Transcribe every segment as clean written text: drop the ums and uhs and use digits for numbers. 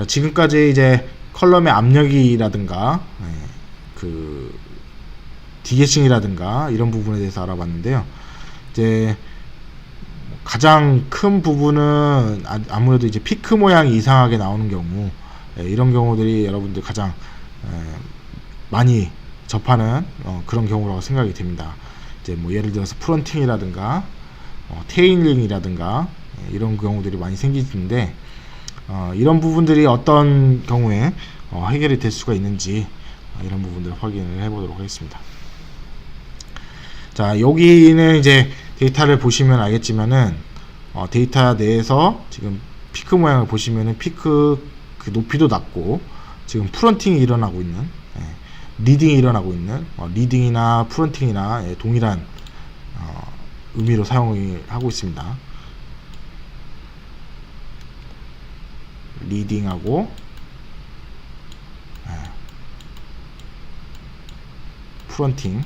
지금까지 이제 컬럼의 압력이라든가 그 디게싱이라든가 이런 부분에 대해서 알아봤는데요. 이제 가장 큰 부분은 아무래도 이제 피크 모양이 이상하게 나오는 경우, 이런 경우들이 여러분들 가장 많이 접하는 그런 경우라고 생각이 됩니다. 이제 뭐 예를 들어서 프론팅이라든가 테일링이라든가 이런 경우들이 많이 생기는데, 이런 부분들이 어떤 경우에 해결이 될 수가 있는지 이런 부분들을 확인을 해보도록 하겠습니다. 자, 여기는 이제 데이터를 보시면 알겠지만은 데이터 내에서 지금 피크 모양을 보시면은 피크 그 높이도 낮고, 지금 프론팅이 일어나고 있는, 리딩이 일어나고 있는, 리딩이나 프론팅이나 동일한 의미로 사용을 하고 있습니다. 리딩하고 프론팅,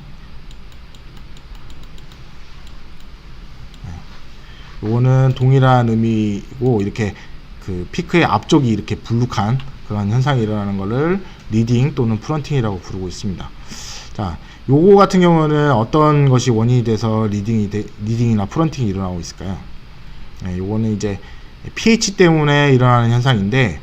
요거는 동일한 의미고, 이렇게 그 피크의 앞쪽이 이렇게 불룩한 그런 현상이 일어나는 것을 리딩 또는 프론팅이라고 부르고 있습니다. 자, 요거 같은 경우는 어떤 것이 원인이 돼서 리딩이나 프론팅이 일어나고 있을까요? 요거는 이제 pH 때문에 일어나는 현상인데,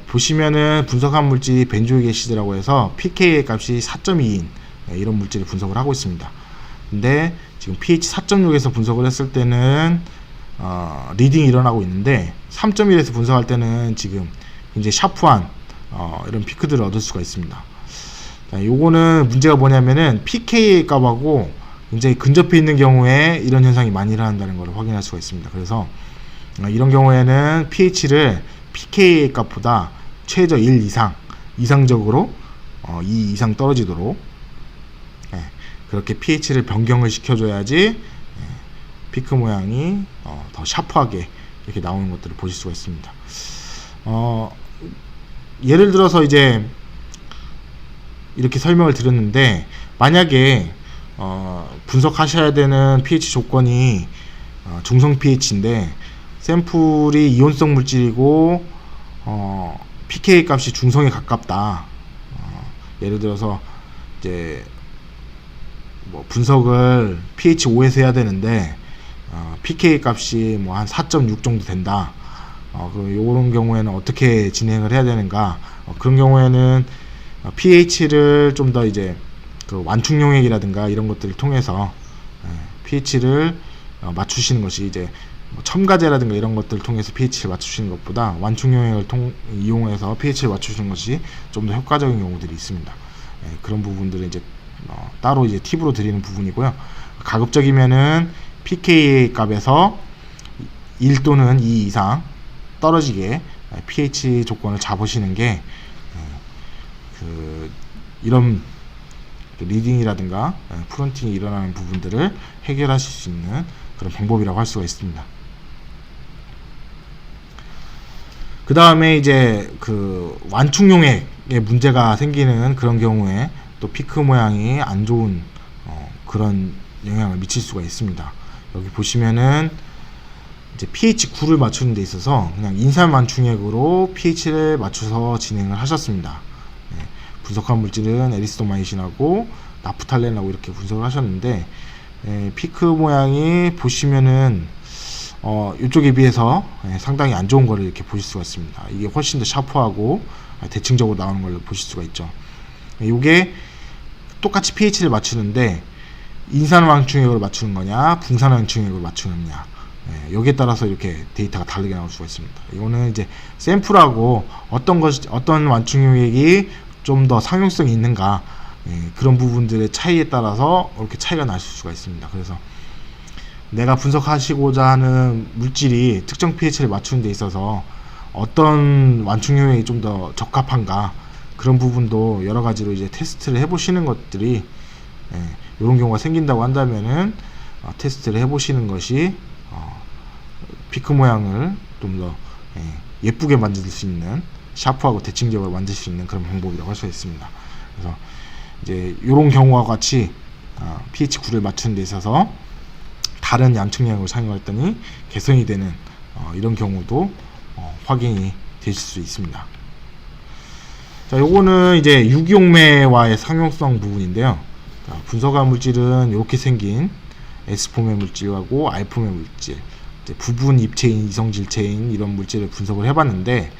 보시면은 분석한 물질이 벤조이크 애시드라고 해서 pKa 값이 4.2인 이런 물질을 분석을 하고 있습니다. 근데 지금 pH 4.6에서 분석을 했을 때는 리딩이 일어나고 있는데, 3.1에서 분석할 때는 지금 굉장히 샤프한 이런 피크들을 얻을 수가 있습니다. 자, 요거는 문제가 뭐냐면은 pKa 값하고 굉장히 근접해 있는 경우에 이런 현상이 많이 일어난다는 것을 확인할 수가 있습니다. 그래서 이런 경우에는 pH를 pKa 값보다 최저 1 이상, 이상적으로 2 이상 떨어지도록 그렇게 pH를 변경을 시켜줘야지 피크 모양이 더 샤프하게 이렇게 나오는 것들을 보실 수가 있습니다. 예를 들어서 이제 이렇게 설명을 드렸는데, 만약에 분석하셔야 되는 pH 조건이 중성 pH인데 샘플이 이온성 물질이고 pK 값이 중성에 가깝다. 예를 들어서 이제 뭐 분석을 pH 5에서 해야 되는데 pK 값이 뭐 한 4.6 정도 된다. 이런 경우에는 어떻게 진행을 해야 되는가? 그런 경우에는 pH를 좀 더 이제 그 완충 용액이라든가 이런 것들을 통해서 pH를 맞추시는 것이, 이제 첨가제라든가 이런 것들을 통해서 pH를 맞추시는 것보다 완충 용액을 이용해서 pH를 맞추시는 것이 좀 더 효과적인 경우들이 있습니다. 그런 부분들을 이제 따로 이제 팁으로 드리는 부분이고요. 가급적이면은 pKa 값에서 1 또는 2 이상 떨어지게 pH 조건을 잡으시는 게 이런 리딩이라든가 프론팅이 일어나는 부분들을 해결하실 수 있는 그런 방법이라고 할 수가 있습니다. 그 다음에 이제 그 완충용액에 문제가 생기는 그런 경우에 또 피크 모양이 안 좋은 그런 영향을 미칠 수가 있습니다. 여기 보시면은 이제 pH 9를 맞추는 데 있어서 그냥 인산 완충액으로 pH를 맞춰서 진행을 하셨습니다. 분석한 물질은 에리스도마이신하고 나프탈렌하고 이렇게 분석을 하셨는데, 피크 모양이 보시면은 이쪽에 비해서 상당히 안 좋은 거를 이렇게 보실 수가 있습니다. 이게 훨씬 더 샤프하고 대칭적으로 나오는 걸 보실 수가 있죠. 이게 똑같이 pH를 맞추는데 인산 완충액으로 맞추는 거냐, 붕산 완충액으로 맞추느냐, 여기에 따라서 이렇게 데이터가 다르게 나올 수가 있습니다. 이거는 이제 샘플하고 어떤 완충용액이 좀 더 상용성이 있는가, 그런 부분들의 차이에 따라서 이렇게 차이가 날 수가 있습니다. 그래서 내가 분석하시고자 하는 물질이 특정 pH를 맞추는 데 있어서 어떤 완충용액이 좀 더 적합한가, 그런 부분도 여러 가지로 이제 테스트를 해보시는 것들이, 이런 경우가 생긴다고 한다면은 테스트를 해보시는 것이 피크 모양을 좀 더 예쁘게 만들 수 있는, 샤프하고 대칭적으로 만들 수 있는 그런 방법이라고 할 수 있습니다. 그래서 이제 이런 경우와 같이 pH 9를 맞추는 데 있어서 다른 양측량을 사용했더니 개선이 되는 이런 경우도 확인이 되실 수 있습니다. 자, 요거는 이제 유기용매와의 상용성 부분인데요. 자, 분석한 물질은 이렇게 생긴 S폼의 물질하고 R폼의 물질, 이제 부분 입체인, 이성질체인 이런 물질을 분석을 해봤는데,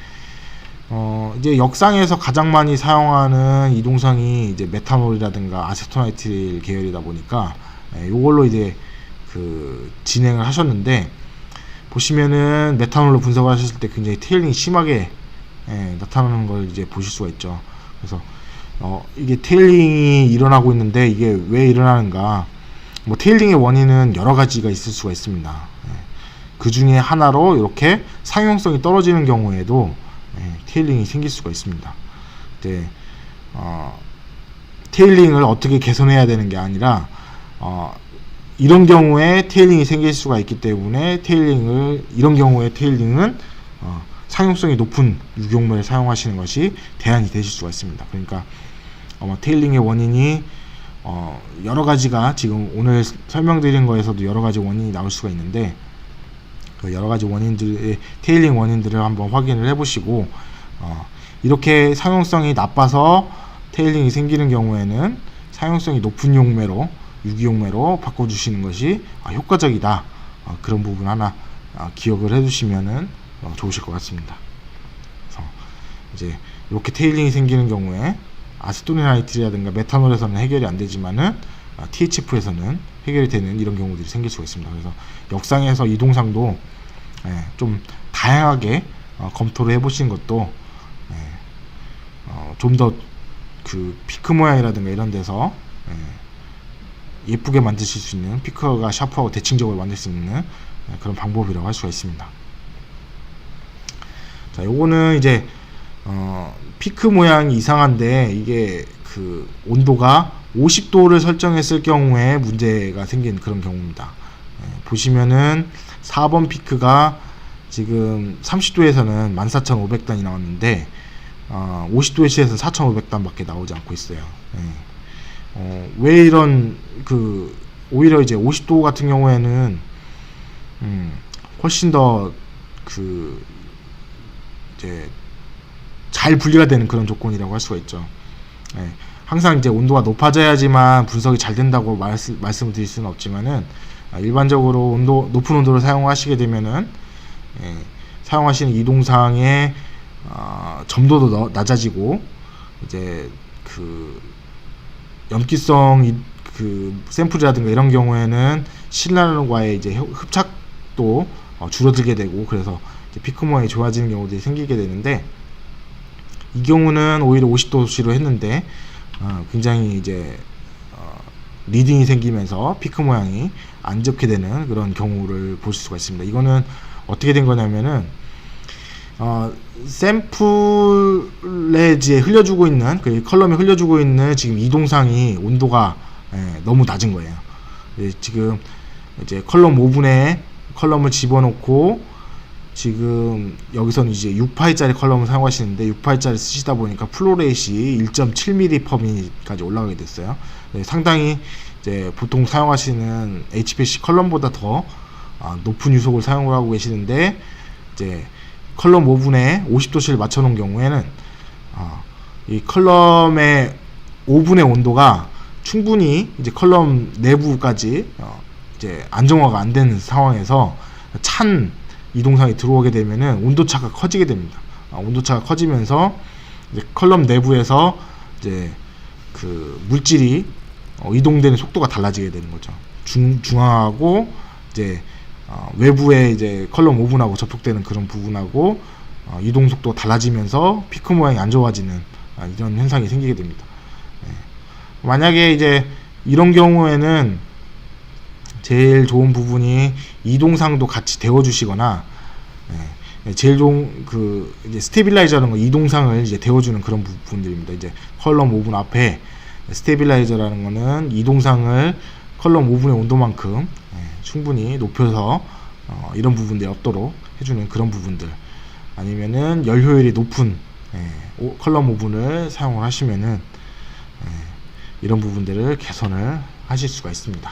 이제 역상에서 가장 많이 사용하는 이동상이 이제 메탄올이라든가 아세토나이트릴 계열이다 보니까 요걸로 이제 그 진행을 하셨는데, 보시면은 메탄올로 분석을 하셨을 때 굉장히 테일링이 심하게 나타나는 걸 이제 보실 수가 있죠. 그래서 이게 테일링이 일어나고 있는데 이게 왜 일어나는가? 뭐 테일링의 원인은 여러 가지가 있을 수가 있습니다. 그 중에 하나로 이렇게 상용성이 떨어지는 경우에도 테일링이 생길 수가 있습니다. 네, 테일링을 어떻게 개선해야 되는 게 아니라 이런 경우에 테일링이 생길 수가 있기 때문에 이런 경우에 테일링은 상용성이 높은 유기용매를 사용하시는 것이 대안이 되실 수가 있습니다. 그러니까 테일링의 원인이 여러 가지가 지금 오늘 설명드린 거에서도 여러 가지 원인이 나올 수가 있는데, 그 여러 가지 원인들의 테일링 원인들을 한번 확인을 해보시고, 이렇게 상용성이 나빠서 테일링이 생기는 경우에는 상용성이 높은 용매로, 유기용매로 바꿔주시는 것이 효과적이다. 그런 부분 하나 기억을 해두시면은 좋으실 것 같습니다. 그래서 이제 이렇게 테일링이 생기는 경우에 아세토나이트라든가 메탄올에서는 해결이 안 되지만은 THF에서는 해결이 되는 이런 경우들이 생길 수가 있습니다. 그래서 역상에서 이동상도 좀 다양하게 검토를 해보시는 것도 좀 더 그 피크 모양이라든가 이런 데서 예쁘게 만드실 수 있는, 피크가 샤프하고 대칭적으로 만들 수 있는 그런 방법이라고 할 수가 있습니다. 자, 요거는 이제 피크 모양이 이상한데 이게 그 온도가 50도를 설정했을 경우에 문제가 생긴 그런 경우입니다. 보시면은 4번 피크가 지금 30도에서는 14,500단이 나왔는데 50도의 시에서는 4,500단 밖에 나오지 않고 있어요. 왜 이런 오히려 이제 50도 같은 경우에는 훨씬 더 이제 잘 분리가 되는 그런 조건이라고 할 수가 있죠. 항상 이제 온도가 높아져야지만 분석이 잘 된다고 말씀을 드릴 수는 없지만은, 일반적으로 높은 온도를 사용하시게 되면은 사용하시는 이동상의 점도도 낮아지고, 이제 그 염기성 샘플이라든가 이런 경우에는 실란과의 이제 흡착도 줄어들게 되고, 그래서 이제 피크 모양이 좋아지는 경우들이 생기게 되는데, 이 경우는 오히려 50도씨로 했는데 굉장히 이제 리딩이 생기면서 피크 모양이 안 좋게 되는 그런 경우를 볼 수가 있습니다. 이거는 어떻게 된 거냐면은 샘플에 이제 흘려주고 있는 컬럼에 흘려주고 있는 지금 이동상이 온도가 너무 낮은 거예요. 지금 이제 컬럼 5분에 컬럼을 집어넣고, 지금 여기서는 이제 6파이짜리 컬럼을 사용하시는데 6파이짜리 쓰시다 보니까 플로레이시 1.7mm/m까지 올라가게 됐어요. 상당히 이제 보통 사용하시는 HPLC 컬럼보다 더 높은 유속을 사용을 하고 계시는데, 이제 컬럼 5분에 50도씨를 맞춰 놓은 경우에는 이 컬럼의 5분의 온도가 충분히 이제 컬럼 내부까지 이제 안정화가 안 되는 상황에서 찬 이동상이 들어오게 되면은 온도차가 커지게 됩니다. 온도차가 커지면서 이제 컬럼 내부에서 이제 그 물질이 이동되는 속도가 달라지게 되는 거죠. 중앙하고 이제 외부에 이제 컬럼 5분하고 접촉되는 그런 부분하고 이동 속도가 달라지면서 피크 모양이 안 좋아지는 이런 현상이 생기게 됩니다. 만약에 이제 이런 경우에는 제일 좋은 부분이 이동상도 같이 데워주시거나, 제일 좋은 이제 스테빌라이저라는 거, 이동상을 이제 데워주는 그런 부분들입니다. 이제 컬럼 5분 앞에 스테빌라이저라는 거는 이동상을 컬럼 5분의 온도만큼 충분히 높여서 이런 부분들이 없도록 해주는 그런 부분들, 아니면은 열 효율이 높은 컬럼 5분을 사용을 하시면은 이런 부분들을 개선을 하실 수가 있습니다.